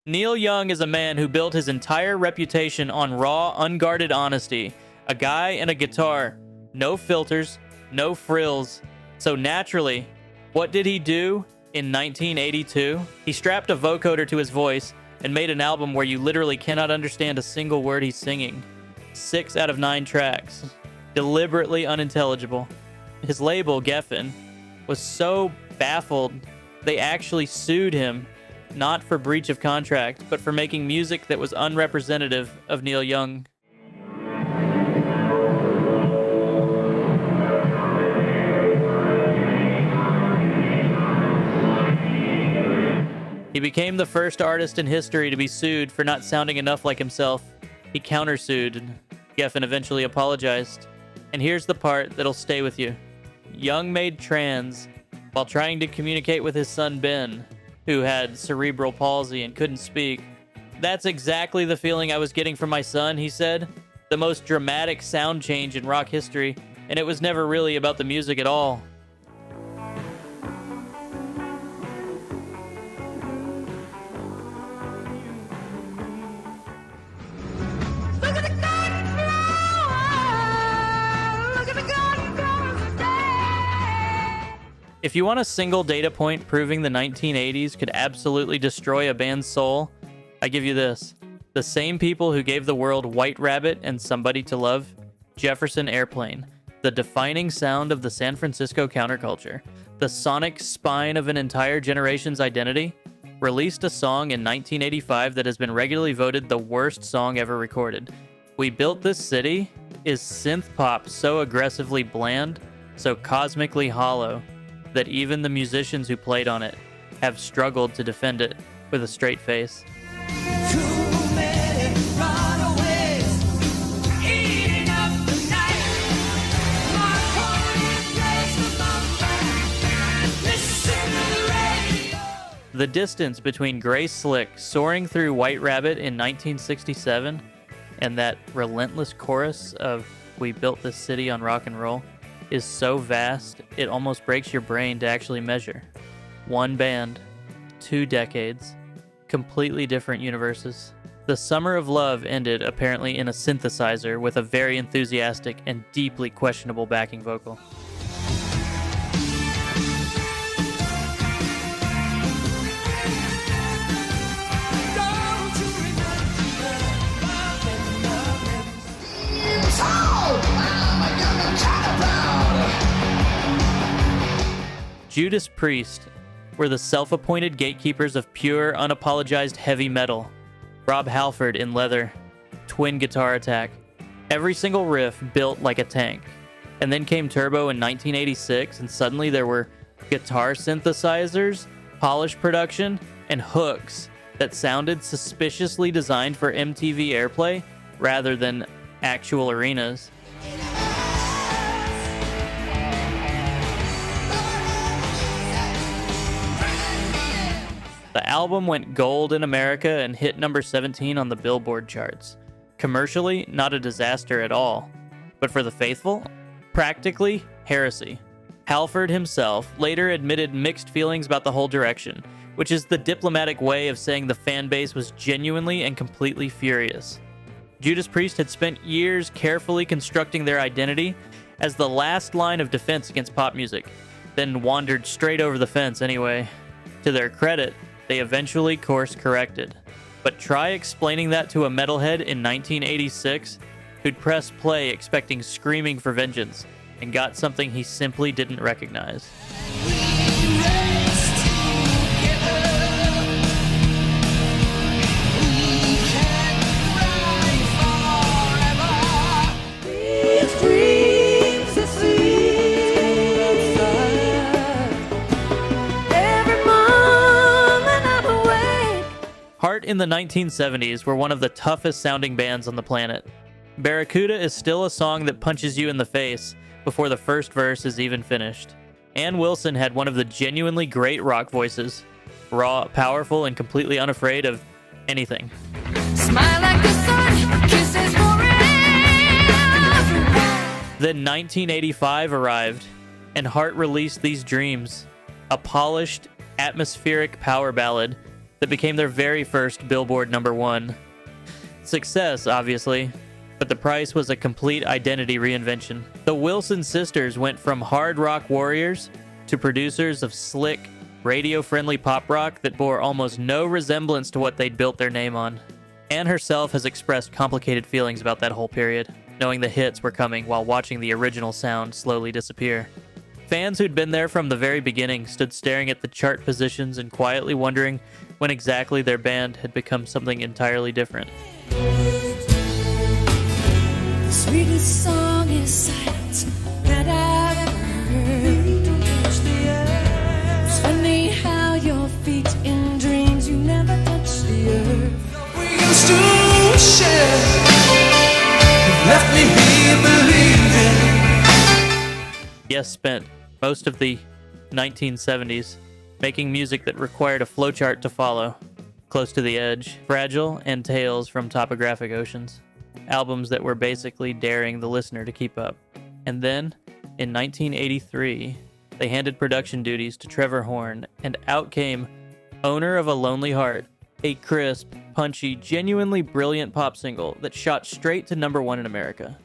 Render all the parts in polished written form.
Neil Young is a man who built his entire reputation on raw, unguarded honesty. A guy and a guitar. No filters, no frills. So naturally, what did he do in 1982? He strapped a vocoder to his voice and made an album where you literally cannot understand a single word he's singing. 6 out of 9 tracks. Deliberately unintelligible. His label, Geffen, was so baffled, they actually sued him, not for breach of contract, but for making music that was unrepresentative of Neil Young. He became the first artist in history to be sued for not sounding enough like himself. He countersued, and Geffen eventually apologized. And here's the part that'll stay with you. Young made trans while trying to communicate with his son Ben, who had cerebral palsy and couldn't speak. That's exactly the feeling I was getting from my son, he said. The most dramatic sound change in rock history, and it was never really about the music at all. If you want a single data point proving the 1980s could absolutely destroy a band's soul, I give you this. The same people who gave the world White Rabbit and Somebody to Love, Jefferson Airplane, the defining sound of the San Francisco counterculture, the sonic spine of an entire generation's identity, released a song in 1985 that has been regularly voted the worst song ever recorded. We Built This City is synth pop so aggressively bland, so cosmically hollow, that even the musicians who played on it have struggled to defend it with a straight face. The distance between Grace Slick soaring through White Rabbit in 1967 and that relentless chorus of We Built This City on Rock and Roll is so vast, it almost breaks your brain to actually measure. One band, 2 decades, completely different universes. The Summer of Love ended apparently in a synthesizer with a very enthusiastic and deeply questionable backing vocal. Judas Priest were the self-appointed gatekeepers of pure, unapologized heavy metal. Rob Halford in Leather, twin guitar attack, every single riff built like a tank. And then came Turbo in 1986, and suddenly there were guitar synthesizers, polished production, and hooks that sounded suspiciously designed for MTV airplay rather than actual arenas. The album went gold in America and hit number 17 on the Billboard charts. Commercially, not a disaster at all. But for the faithful, practically heresy. Halford himself later admitted mixed feelings about the whole direction, which is the diplomatic way of saying the fan base was genuinely and completely furious. Judas Priest had spent years carefully constructing their identity as the last line of defense against pop music, then wandered straight over the fence anyway. To their credit, they eventually course-corrected. But try explaining that to a metalhead in 1986 who'd press play expecting screaming for vengeance and got something he simply didn't recognize. Heart in the 1970s were one of the toughest sounding bands on the planet. Barracuda is still a song that punches you in the face before the first verse is even finished. Ann Wilson had one of the genuinely great rock voices, raw, powerful, and completely unafraid of anything. Smile like the sun, kisses forever. Then 1985 arrived, and Heart released These Dreams, a polished, atmospheric power ballad that became their very first Billboard #1. Success, obviously, but the price was a complete identity reinvention. The Wilson sisters went from hard rock warriors to producers of slick, radio-friendly pop rock that bore almost no resemblance to what they'd built their name on. Anne herself has expressed complicated feelings about that whole period, knowing the hits were coming while watching the original sound slowly disappear. Fans who'd been there from the very beginning stood staring at the chart positions and quietly wondering when exactly their band had become something entirely different. The sweetest song is silence that I've heard. It's funny how your feet in dreams you never touch the earth. We used to share. Left me here believing. Yes, spent most of the 1970s making music that required a flowchart to follow, Close to the Edge, Fragile, and Tales from Topographic Oceans. Albums that were basically daring the listener to keep up. And then, in 1983, they handed production duties to Trevor Horn, and out came Owner of a Lonely Heart, a crisp, punchy, genuinely brilliant pop single that shot straight to #1 in America.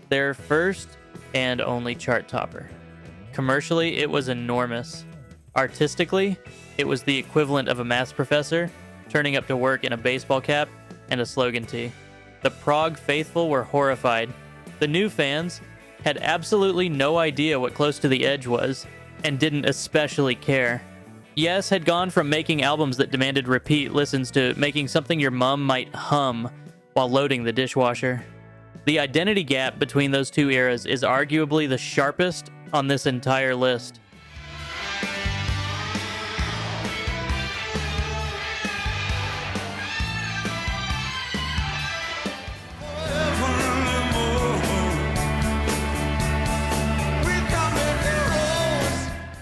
Their first and only chart topper. Commercially, it was enormous. Artistically, it was the equivalent of a maths professor turning up to work in a baseball cap and a slogan tee. The Prague faithful were horrified. The new fans had absolutely no idea what Close to the Edge was and didn't especially care. Yes had gone from making albums that demanded repeat listens to making something your mom might hum while loading the dishwasher. The identity gap between those two eras is arguably the sharpest on this entire list.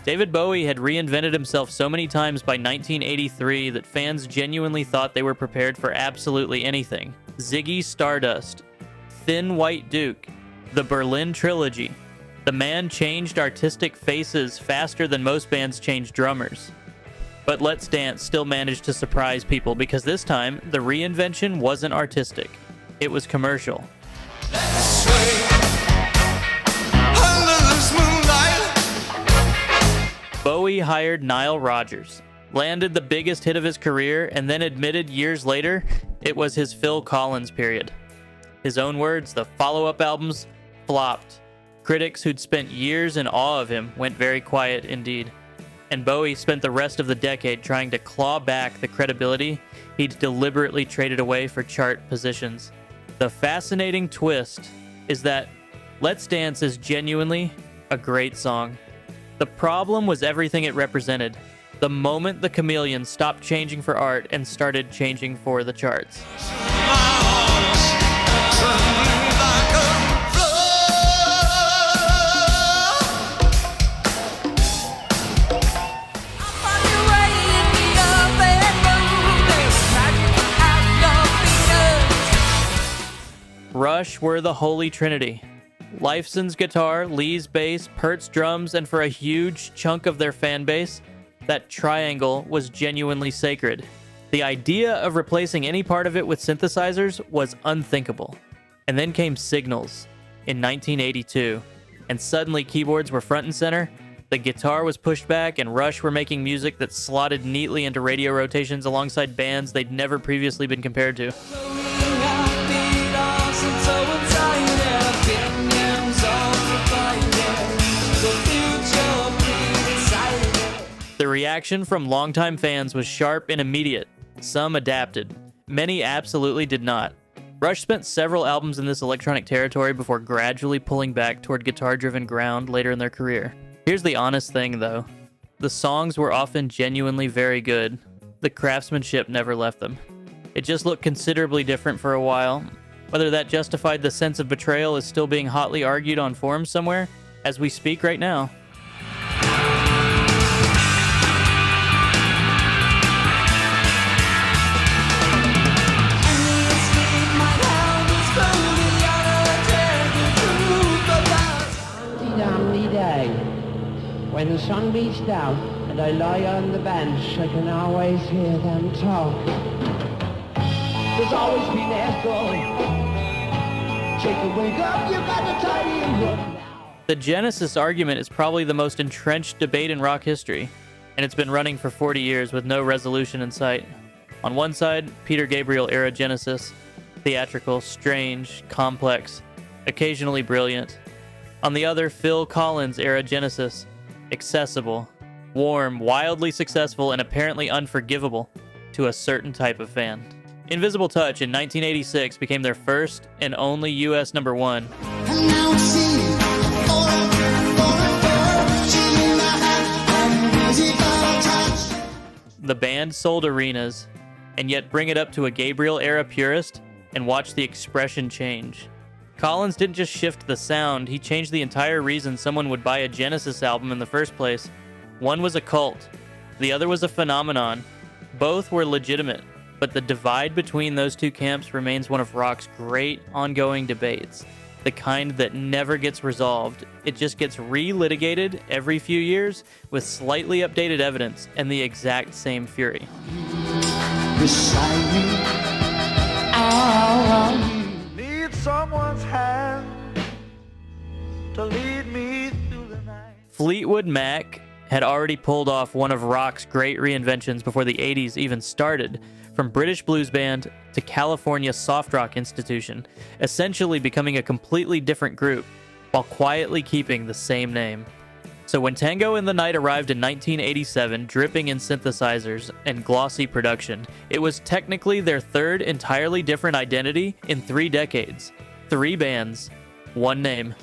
David Bowie had reinvented himself so many times by 1983 that fans genuinely thought they were prepared for absolutely anything. Ziggy Stardust, Thin White Duke, the Berlin Trilogy. The man changed artistic faces faster than most bands change drummers. But Let's Dance still managed to surprise people because this time, the reinvention wasn't artistic. It was commercial. Bowie hired Nile Rodgers, landed the biggest hit of his career, and then admitted years later it was his Phil Collins period. His own words, the follow-up albums flopped. Critics who'd spent years in awe of him went very quiet indeed. And Bowie spent the rest of the decade trying to claw back the credibility he'd deliberately traded away for chart positions. The fascinating twist is that Let's Dance is genuinely a great song. The problem was everything it represented. The moment the chameleon stopped changing for art and started changing for the charts. Rush were the Holy Trinity. Lifeson's guitar, Lee's bass, Pert's drums, and for a huge chunk of their fan base, that triangle was genuinely sacred. The idea of replacing any part of it with synthesizers was unthinkable. And then came Signals in 1982, and suddenly keyboards were front and center, the guitar was pushed back, and Rush were making music that slotted neatly into radio rotations alongside bands they'd never previously been compared to. The reaction from longtime fans was sharp and immediate. Some adapted. Many absolutely did not. Rush spent several albums in this electronic territory before gradually pulling back toward guitar-driven ground later in their career. Here's the honest thing, though. The songs were often genuinely very good. The craftsmanship never left them. It just looked considerably different for a while. Whether that justified the sense of betrayal is still being hotly argued on forums somewhere, as we speak right now. day, when the sun beats down and I lie on the bench, I can always hear them talk. There's always been their story. Take a wake up, you got to tidy and run now. The Genesis argument is probably the most entrenched debate in rock history, and it's been running for 40 years with no resolution in sight. On one side, Peter Gabriel era Genesis, theatrical, strange, complex, occasionally brilliant. On the other, Phil Collins era Genesis, accessible, warm, wildly successful, and apparently unforgivable to a certain type of fan. Invisible Touch in 1986 became their first and only US number one. And now I see The band sold arenas, and yet bring it up to a Gabriel era purist and watch the expression change. Collins didn't just shift the sound, he changed the entire reason someone would buy a Genesis album in the first place. One was a cult, the other was a phenomenon. Both were legitimate, but the divide between those two camps remains one of rock's great ongoing debates. The kind that never gets resolved. It just gets re-litigated every few years with slightly updated evidence and the exact same fury. beside me. Need someone's hand to lead me through the night. Fleetwood Mac had already pulled off one of rock's great reinventions before the 80s even started, from British blues band to California soft rock institution, essentially becoming a completely different group while quietly keeping the same name. So when Tango in the Night arrived in 1987, dripping in synthesizers and glossy production, it was technically their third entirely different identity in 3 decades. 3 bands, 1 name.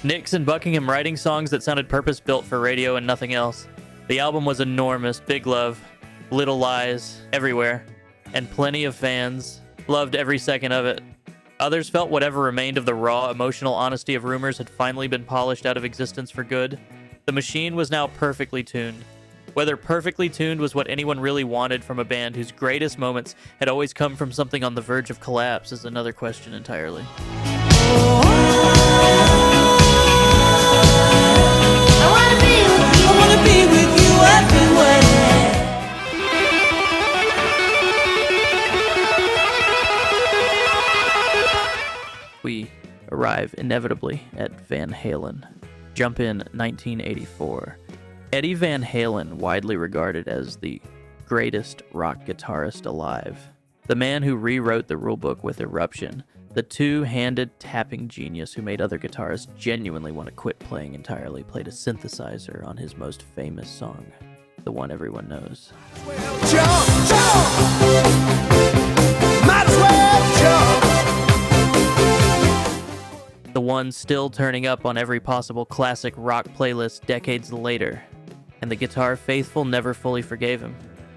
Nicks and Buckingham writing songs that sounded purpose-built for radio and nothing else. The album was enormous, big love, little lies, everywhere, and plenty of fans. Loved every second of it. Others felt whatever remained of the raw, emotional honesty of Rumors had finally been polished out of existence for good. The machine was now perfectly tuned. Whether perfectly tuned was what anyone really wanted from a band whose greatest moments had always come from something on the verge of collapse is another question entirely. I wanna be with you everywhere. We arrive inevitably at Van Halen. Jump in 1984. Eddie Van Halen, widely regarded as the greatest rock guitarist alive. The man who rewrote the rulebook with Eruption. The two-handed tapping genius who made other guitarists genuinely want to quit playing entirely played a synthesizer on his most famous song, the one everyone knows. Jump, jump! Might as well jump! The one still turning up on every possible classic rock playlist decades later, and the guitar faithful never fully forgave him.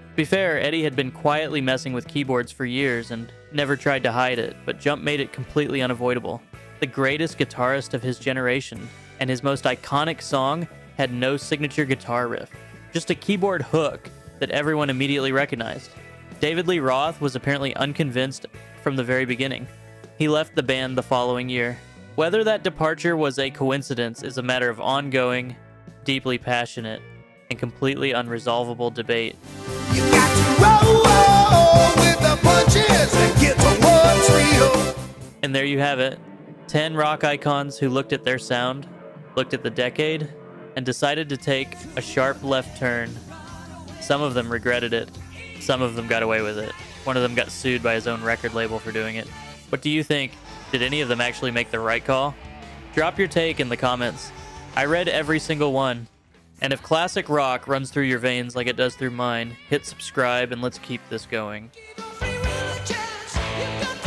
To be fair, Eddie had been quietly messing with keyboards for years and never tried to hide it, but Jump made it completely unavoidable. The greatest guitarist of his generation, and his most iconic song had no signature guitar riff, just a keyboard hook that everyone immediately recognized. David Lee Roth was apparently unconvinced from the very beginning. He left the band the following year. Whether that departure was a coincidence is a matter of ongoing, deeply passionate, and completely unresolvable debate. You got to roll with the punches and get to what's real. And there you have it. 10 rock icons who looked at their sound, looked at the decade, and decided to take a sharp left turn. Some of them regretted it. Some of them got away with it. One of them got sued by his own record label for doing it. What do you think? Did any of them actually make the right call? Drop your take in the comments. I read every single one. And if classic rock runs through your veins like it does through mine, hit subscribe and let's keep this going. You got